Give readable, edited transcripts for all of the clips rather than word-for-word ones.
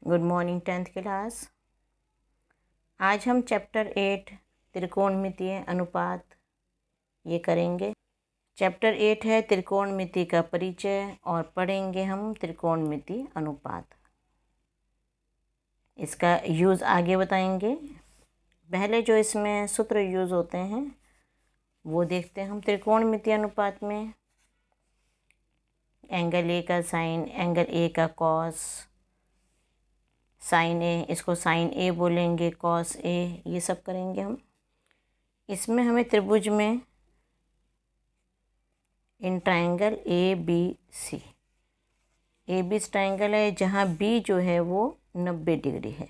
Good morning 10th class. आज हम chapter 8 त्रिकोणमितीय अनुपात ये करेंगे। चैप्टर 8 है त्रिकोणमिति का परिचय और पढ़ेंगे हम त्रिकोणमिति अनुपात। इसका यूज़ आगे बताएंगे। पहले जो इसमें सूत्र यूज़ होते हैं वो देखते हैं हम। त्रिकोणमिति अनुपात में एंगल ए का साइन, एंगल ए का कॉस, साइन ए, इसको साइन ए बोलेंगे, कॉस ए, ये सब करेंगे हम। इसमें हमें त्रिभुज में in triangle A B C, A B triangle है जहाँ बी जो है वो 90 डिग्री है।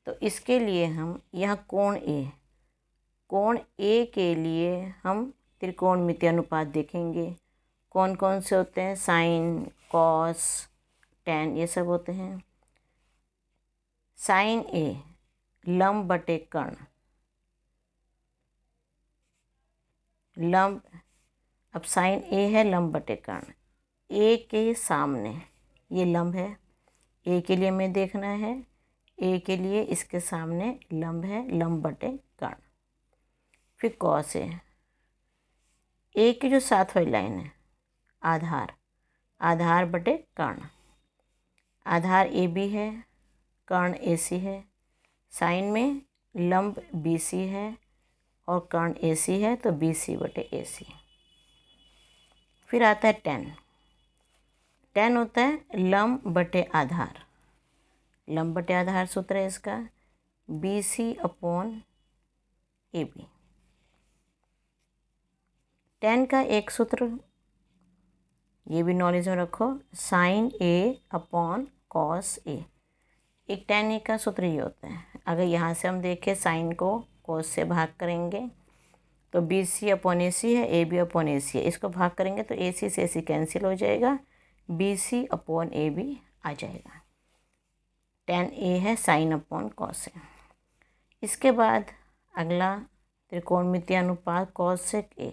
तो इसके लिए हम यहाँ कोण ए के लिए हम त्रिकोणमिति अनुपात देखेंगे। कौन कौन से होते हैं? साइन, कॉस, टैन, ये सब होते हैं। साइन ए लंब बटे कर्ण, लंब, अब साइन ए है लंब बटे कर्ण, ए के सामने ये लंब है, ए के लिए हमें देखना है, ए के लिए इसके सामने लंब है, लंब बटे कर्ण। फिर कॉस ए की जो साथ वाली लाइन है आधार, आधार बटे कर्ण, आधार ए बी है, कर्ण ए सी है, साइन में लंब बी सी है और कर्ण ए सी है तो बी सी बटे ए सी। फिर आता है टैन, टैन होता है लंब बटे आधार, लंब बटे आधार सूत्र है इसका, B C upon A B. Tan का एक सूत्र ये भी नॉलेज में रखो, sine A upon cos A. एक टैन ए का सूत्र ये होता है, अगर यहाँ से हम देखें साइन को कॉस से भाग करेंगे तो B C upon A C है, ए बी अपॉन ए सी है, इसको भाग करेंगे तो ए सी से ए सी कैंसिल हो जाएगा, B C upon A B आ जाएगा। टैन ए है साइन अपॉन कॉस है। इसके बाद अगला त्रिकोणमितीय अनुपात कॉसेक ए,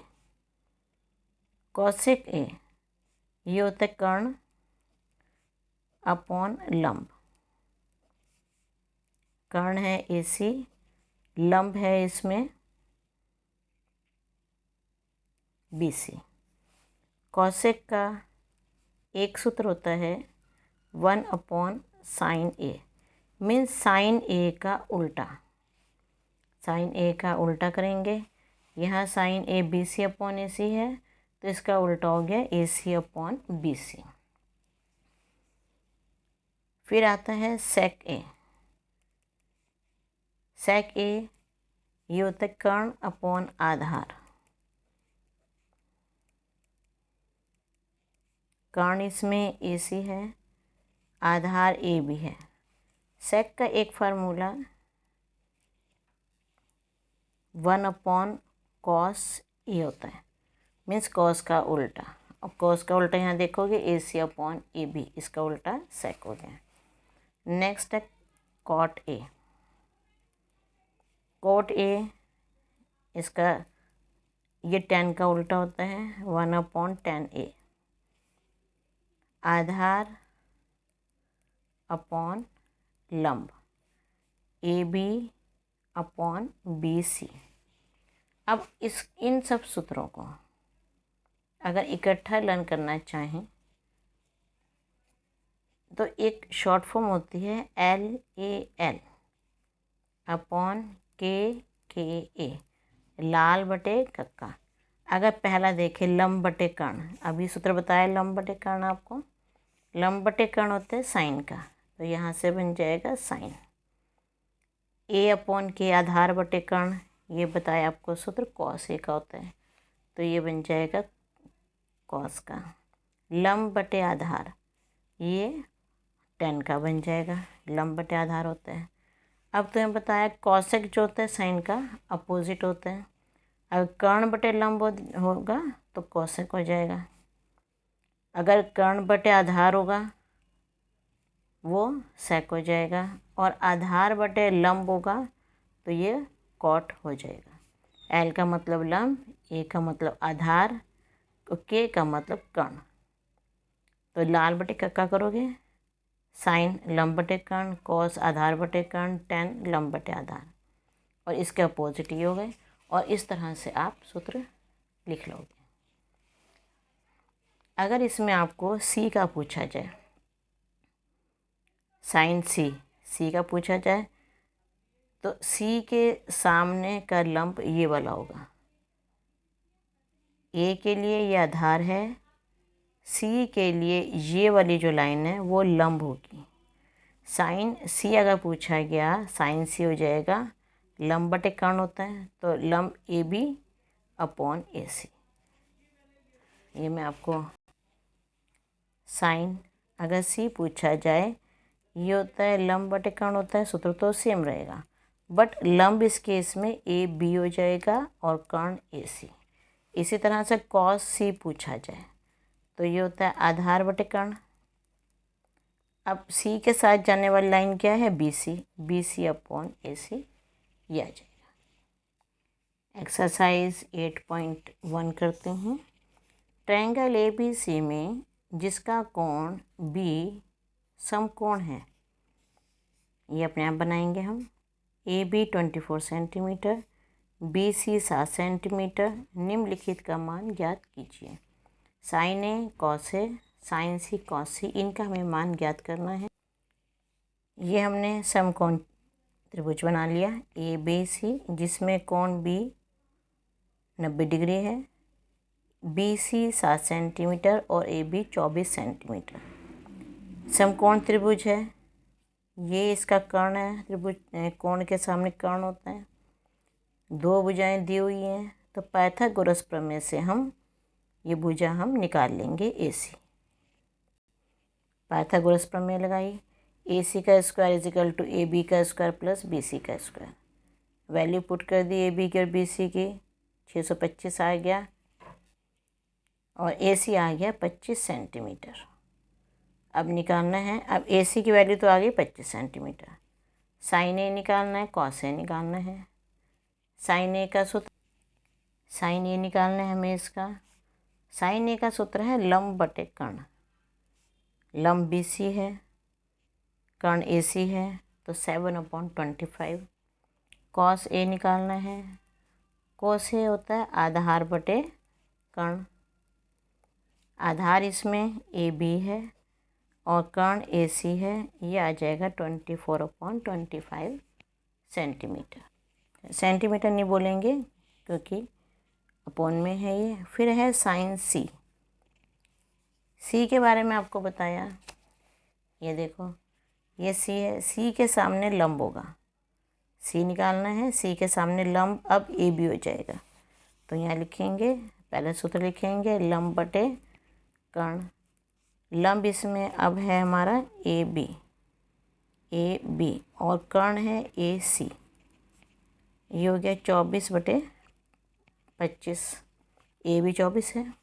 कॉसेक ए ये होता है कर्ण अपॉन लंब, कर्ण है ए सी, लंब है इसमें बी सी। कॉसेक का एक सूत्र होता है 1 upon sine A, means sine A का उल्टा, साइन ए का उल्टा करेंगे। यहाँ sine A B C upon A C है तो इसका उल्टा हो गया ए सी अपॉन बी सी। फिर आता है सेक ए, सेक ए ये होता है कर्ण अपॉन आधार, कर्ण इसमें ए सी है, आधार ए बी है। सेक का एक फार्मूला 1 अपॉन कॉस ए होता है, मीन्स कॉस का उल्टा। अब कॉस का उल्टा यहाँ देखोगे ए सी अपॉन ए बी, इसका उल्टा सेक हो गया। नेक्स्ट है कॉट ए, कॉट ए इसका ये टैन का उल्टा होता है 1 अपॉन टैन ए, आधार अपॉन लंब, A B upon B C. अब इन सब सूत्रों को अगर इकट्ठा लर्न करना चाहें तो एक शॉर्ट फॉर्म होती है LAL अपॉन KKA, लाल बटे कक्का। अगर पहला देखें लंब बटे कर्ण, अभी सूत्र बताया लंब बटे कर्ण आपको, लंब बटे कर्ण होते हैं साइन का, तो यहाँ से बन जाएगा साइन। ए अपॉन के आधार बटे कर्ण, ये बताया आपको सूत्र कॉस ए का होता है, तो ये बन जाएगा कॉस का। लंब बटे आधार ये टैन का बन जाएगा, लंब बटे आधार होता है। अब तो मैं बताया कॉसेक जो होता है साइन का अपोजिट होता है, अगर कर्ण बटे लंब होगा तो कॉसेक हो जाएगा, अगर कर्ण बटे आधार होगा वो सेक हो जाएगा, और आधार बटे लंब होगा तो ये कॉट हो जाएगा। एल का मतलब लंब, ए का मतलब आधार, और के का मतलब कर्ण, तो लाल बटे कक्का करोगे साइन लंब बटे कर्ण, कॉस आधार बटे कर्ण, टेन लंब बटे आधार, और इसके अपोजिट ये हो गए। और इस तरह से आप सूत्र लिख लोगे। अगर इसमें आपको सी का पूछा जाए, साइन सी का पूछा जाए, तो सी के सामने का लंब ये वाला होगा। ए के लिए ये आधार है, सी के लिए ये वाली जो लाइन है वो लंब होगी। साइन सी अगर पूछा गया, साइन सी हो जाएगा लंब बटे कर्ण होता है, तो लंब ए बी अपॉन ए सी। ये मैं आपको साइन अगर सी पूछा जाए, ये होता है लंब बटे कर्ण होता है, सूत्र तो सेम रहेगा, बट लंब इस केस में ए बी हो जाएगा और कर्ण ए सी। इसी तरह से कॉस सी पूछा जाए तो ये होता है आधार बटे कर्ण। अब सी के साथ जाने वाली लाइन क्या है, बी सी अपॉन ए सी, ये आ जाएगा। एक्सरसाइज 8.1 करते हैं। ट्रायंगल ए बी सी में जिसका कोण बी समकोण है, ये अपने आप बनाएंगे हम। A B 24 centimetre, B C 7 centimetre, निम्नलिखित का मान ज्ञात कीजिए। Sine A cos A, sine C cos C, इनका हमें मान ज्ञात करना है। ये हमने समकोण त्रिभुज बना लिया ए बी सी, जिसमें कोण बी 90 डिग्री है, बी सी 7 सेंटीमीटर और ए बी 24 सेंटीमीटर। समकोण त्रिभुज है, ये इसका कर्ण है। त्रिभुज कोण के सामने कर्ण होता है, दो भुजाएं दी हुई हैं, तो पाइथागोरस प्रमेय से हम ये भुजा हम निकाल लेंगे ए सी। पाइथागोरस प्रमेय लगाइए, ए सी का square equal to A B का स्क्वायर प्लस बी सी का स्क्वायर। वैल्यू पुट कर दी ए बी की और बी सी की, 625 आ गया, और ए सी आ गया 25 सेंटीमीटर। अब निकालना है, अब ए सी की वैल्यू तो आ गई 25 सेंटीमीटर। साइन ए निकालना है, कॉस ए निकालना है। साइन ए का सूत्र, साइन ए निकालना है हमें इसका। साइन ए का सूत्र है लंब बटे कर्ण। लंब बी सी है, कर्ण ए सी है, तो 7/25। कॉस ए निकालना है, कॉस ए होता है आधार बटे कर्ण। आधार इसमें ए बी है और कर्ण ए सी है, ये आ जाएगा 24/25 सेंटीमीटर। सेंटीमीटर नहीं बोलेंगे क्योंकि अपॉन में है ये। फिर है साइन सी। सी के बारे में आपको बताया, ये देखो ये सी है, सी के सामने लंब होगा, सी निकालना है, सी के सामने लंब अब ए बी हो जाएगा, तो यहाँ लिखेंगे, पहले सूत्र लिखेंगे लंब बटे कर्ण। लंब इसमें अब है हमारा ए बी और कर्ण है ए सी, ये हो गया 24/25, ए बी 24 है।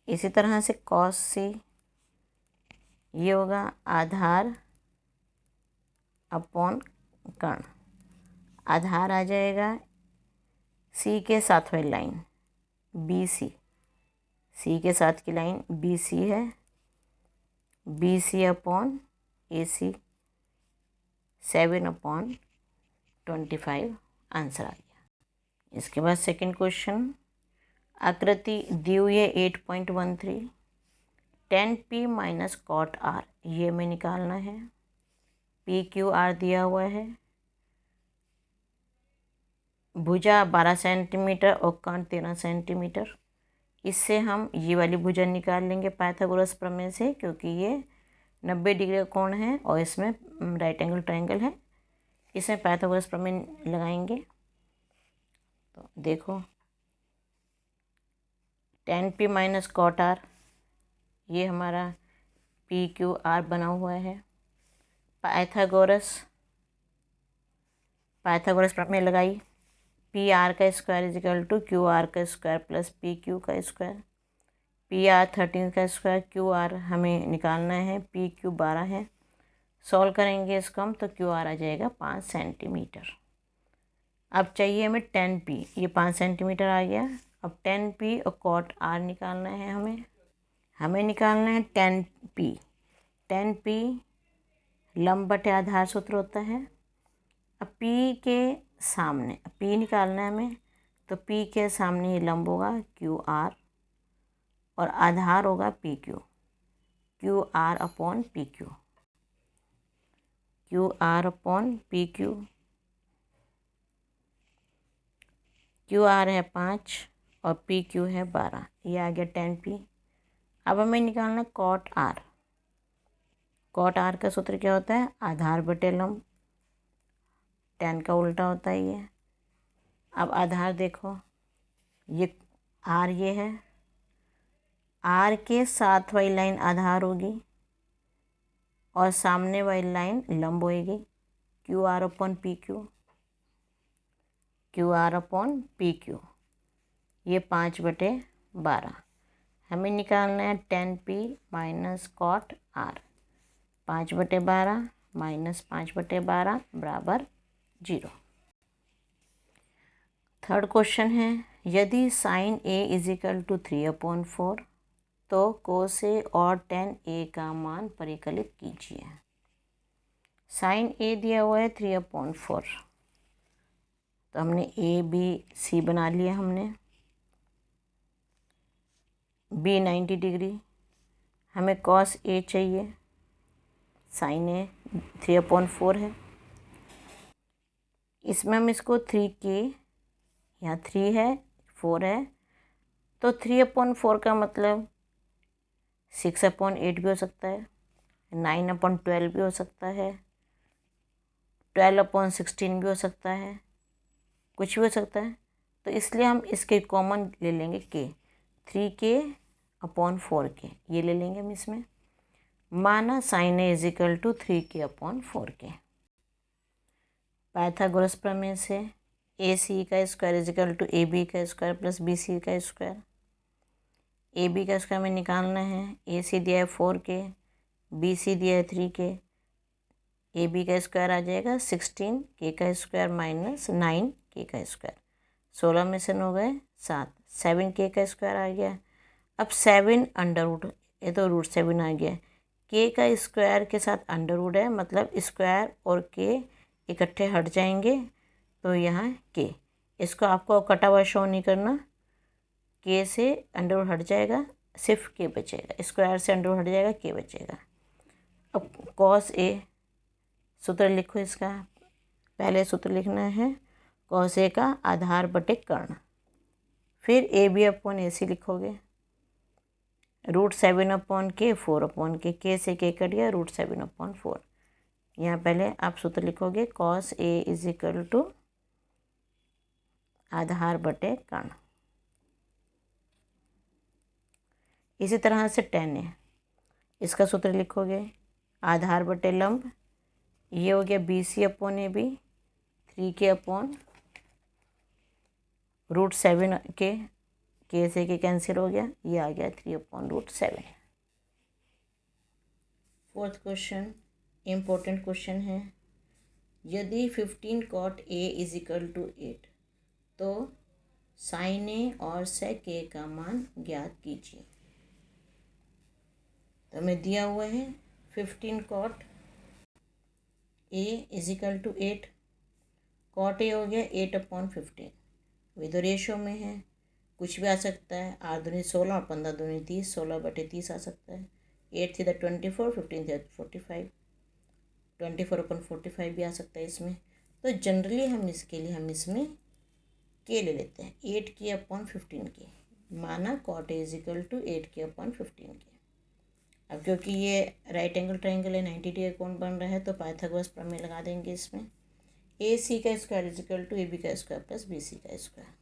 इसी तरह से कॉस सी, ये होगा आधार अपॉन कर्ण। आधार आ जाएगा सी के साथ वाली लाइन बी सी, सी के साथ की लाइन बी सी है, B C upon A C, 7/25 answer आ गया। इसके बाद सेकंड क्वेश्चन, आकृति दी हुई है 8.13, tan P minus cot R, ये हमें निकालना है। पी क्यू आर दिया हुआ है, भुजा 12 सेंटीमीटर और कर्ण 13 सेंटीमीटर। इससे हम ये वाली भुजा निकाल लेंगे पाइथागोरस प्रमेय से, क्योंकि ये 90 डिग्री का कोण है और इसमें राइट एंगल ट्रायंगल है, इसमें पाइथागोरस प्रमेय लगाएंगे। तो देखो tan P minus cot R, ये हमारा पी क्यू आर बना हुआ है। पाइथागोरस प्रमेय लगाई, पी आर का square equal to Q R का स्क्वायर प्लस पी क्यू का स्क्वायर। पी आर 13 का स्क्वायर, क्यू आर हमें निकालना है, पी क्यू 12 है। सॉल्व करेंगे इसको हम, तो क्यू आर आ जाएगा 5 सेंटीमीटर। अब चाहिए हमें tan P, ये 5 सेंटीमीटर आ गया। अब tan P और कॉट R निकालना है हमें निकालना है tan P। 10p लंब बटे आधार सूत्र होता है। अब p के सामने p निकालना है हमें, तो p के सामने ये लंब होगा QR और आधार होगा PQ, QR upon PQ, QR upon PQ। QR है 5 और PQ है 12, ये आ गया 10p। अब हमें निकालना है कॉट R। कॉट R का सूत्र क्या होता है? आधार बटे लंब, 10 का उल्टा होता है ये। अब आधार देखो, ये R ये है, R के साथ वाली लाइन आधार होगी और सामने वाली लाइन लंब होएगी, QR upon PQ, QR upon PQ। ये 5/12। हमें निकालना है 10p minus cot R। 5/12 minus 5/12 बराबर 0। थर्ड क्वेश्चन है, यदि साइन A इजिकल टू 3/4 तो कोस A और tan A का मान परिकलित कीजिए। साइन A दिया हुआ है 3/4, तो हमने A B C बना लिया हमने। B 90 डिग्री, हमें कॉस A चाहिए, साइन A 3/4 है। इसमें हम इसको 3k, यहाँ 3 है 4 है, तो 3/4 का मतलब 6/8 भी हो सकता है, 9/12 भी हो सकता है, 12/16 भी हो सकता है, कुछ भी हो सकता है। तो इसलिए हम इसके कॉमन ले लेंगे k, 3k/4k ये ले लेंगे हम इसमें। माना sine A equal to 3k/4k। Pythagoras प्रमेय से AC का स्क्वायर इजिकल टू AB का स्क्वायर प्लस BC का स्क्वायर। AB का स्क्वायर में निकालना है, AC दिया है 4k, BC दिया है 3k। AB का स्क्वायर आ जाएगा 16k का स्क्वायर माइनस 9k का स्क्वायर, 16 में से 9 गए 7, 7k का स्क्वायर आ गया। अब 7 अंडर रूट, ये तो √7 आ गया। k का स्क्वायर के साथ अंडर रूट है, मतलब स्क्वायर और k इकट्ठे हट जाएंगे, तो यहाँ k, इसको आपको कटा हुआ शो नहीं करना, k से अंडर रूट हट जाएगा, सिर्फ k बचेगा, स्क्वायर से अंडर रूट हट जाएगा, k बचेगा। अब कॉस A सूत्र लिखो इसका, पहले सूत्र लिखना है कॉस A का आधार बटे कर्ण, फिर AB अपॉन AC लिखोगे, √7/k 4/k, k से k कट गया, √7/4। यहाँ पहले आप सूत्र लिखोगे कॉस A इजिकल टू आधार बटे कर्ण। इसी तरह से tan A, इसका सूत्र लिखोगे आधार बटे लंब, ये हो गया BC/AB, 3k/√7k, k से k कैंसिल हो गया, ये आ गया 3/√7। फोर्थ क्वेश्चन इम्पोर्टेंट क्वेश्चन है, यदि 15 cot A इजिकल टू 8 तो साइन A और sec A का मान ज्ञात कीजिए। तो हमें दिया हुआ है 15 cot A equal to 8, cot A हो गया 8/15, विद रेशो में है, कुछ भी आ सकता है, 8 दूनी 16 और 15 दूनी 30, 16/30 आ सकता है, 8 थी 24, 15 थी 45, 24/45 भी आ सकता है इसमें। तो जनरली हम इसके लिए हम इसमें k ले लेते हैं, 8k/15k, माना cot A equal to 8k/15k। अब क्योंकि ये राइट एंगल ट्रायंगल है, 90 डिग्री कोण बन रहा है, तो पाइथागोरस प्रमेय लगा देंगे इसमें। AC का स्क्वायर इजिकल टू AB का स्क्वायर प्लस BC का स्क्वायर,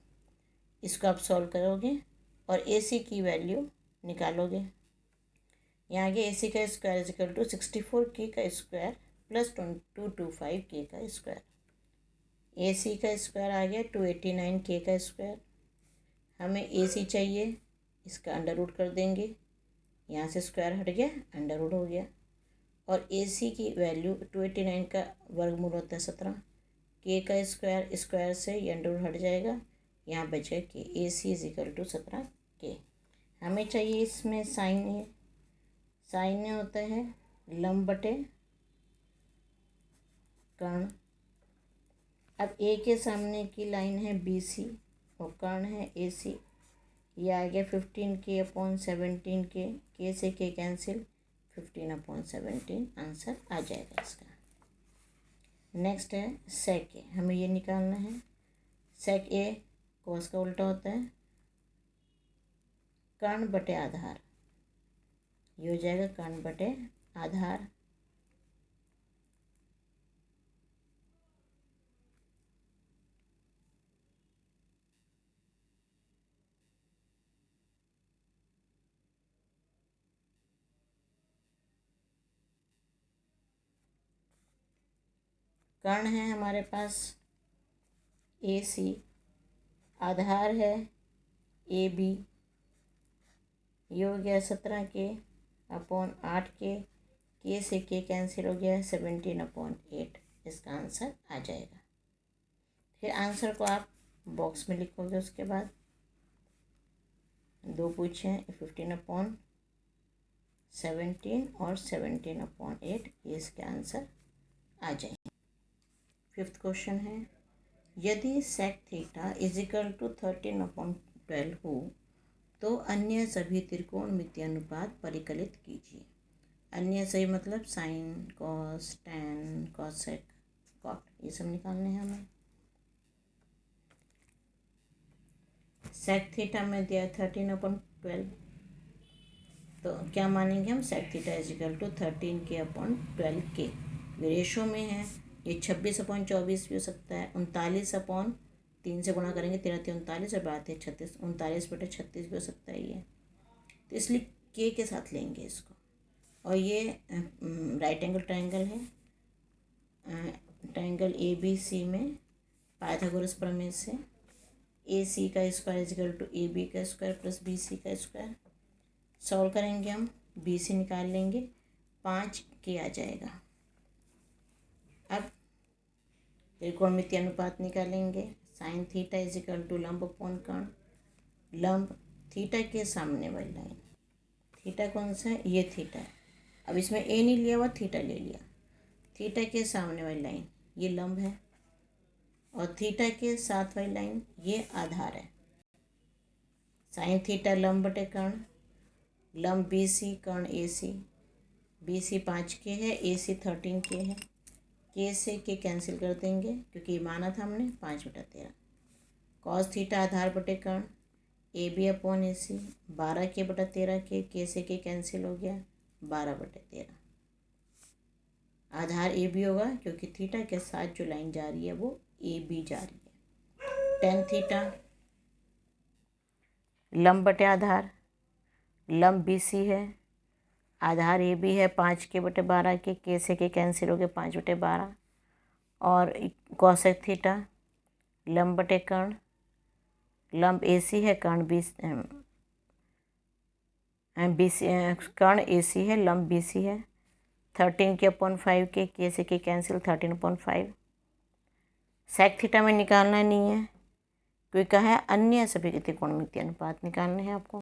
इसको आप सॉल्व करोगे और AC की वैल्यू निकालोगे। यहाँ आगे AC का स्क्वायर इजिकल टू 64k का स्क्वायर प्लस 225k का स्क्वायर, AC का स्क्वायर आ गया 289k का स्क्वायर। हमें AC चाहिए, इसका अंडर रूट कर देंगे, यहाँ से स्क्वायर हट गया, अंडर रूट हो गया, और AC की वैल्यू 289 का वर्गमूल होता है 17, k का स्क्वायर, स्क्वायर से ये अंडर रूट हट जाएगा, यहाँ बचेगा k, AC is equal to 17k। हमें चाहिए इसमें साइन A, साइन A होता है लंब बटे कर्ण। अब ए के सामने की लाइन है BC और कर्ण है AC। ये आ गया 15K/17K, K से K कैंसिल, 15/17 आंसर आ जाएगा इसका। नेक्स्ट है सेक ए, हमें ये निकालना है। सेक ए कॉस का उल्टा होता है, कर्ण बटे आधार, ये हो जाएगा कर्ण बटे आधार। कर्ण है हमारे पास AC, आधार है AB, ये हो गया 17K/8K, K से K कैंसिल हो गया 17/8, इसका आंसर आ जाएगा। फिर आंसर को आप बॉक्स में लिखोगे। उसके बाद दो पूछे हैं, 15/17 और 17/8, ये इसके आंसर आ जाएंगे। फिफ्थ क्वेश्चन है, यदि सेक थीटा इजिकल टू 13/12 हो तो अन्य सभी त्रिकोणमितीय अनुपात परिकलित कीजिए। अन्य सही मतलब sine, cos, tan, cosec, cot, ये सब निकालने हैं हमें। सेक थीटा में दिया 13/12, तो क्या मानेंगे हम, sec theta equal to 13K/12K। Ratio में है, ये 26/24 भी हो सकता है, 39/3 से गुणा करेंगे 13×3 और 12×3 = 36, 39/36 भी हो सकता है ये, तो इसलिए K के साथ लेंगे इसको। और ये राइट एंगल ट्रायंगल है, ट्रायंगल ABC में पाइथागोरस प्रमेय से AC का स्क्वायर इजिकल टू AB का स्क्वायर प्लस BC का स्क्वायर। सॉल्व करेंगे हम, BC निकाल लेंगे, 5K आ जाएगा। अब त्रिकोणमितीय अनुपात निकालेंगे। साइन थीटा इजिकल टू लंब अपॉन कर्ण, लंब थीटा के सामने वाली लाइन, थीटा कौन सा है, ये थीटा है। अब इसमें A नहीं लिया हुआ, थीटा ले लिया। थीटा के सामने वाली लाइन ये लंब है और थीटा के साथ वाली लाइन ये आधार है। साइन थीटा लंब बटे कर्ण, लंब BC कर्ण AC, BC 5K है, AC 13K है, K से K कैंसिल कर देंगे क्योंकि माना था हमने 5/13। कॉस थीटा आधार बटे कर्ण, AB/AC, 12K/13K, K से K कैंसिल हो गया 12/13। आधार AB होगा क्योंकि थीटा के साथ जो लाइन जा रही है वो AB जा रही है। टेन थीटा लंब बटे आधार, लंब BC है, आधार AB है 5K/12K, K से K कैंसिल हो गया 5/12। और कॉसेक थीटा लंब बटे कर्ण, लंब AC है, कर्ण कर्ण AC है, लंब BC है, 13K/5K, K से K कैंसिल 13/5। सेक थीटा में निकालना नहीं है क्योंकि कहा है अन्य सभी त्रिकोणमितीय अनुपात निकालने हैं आपको।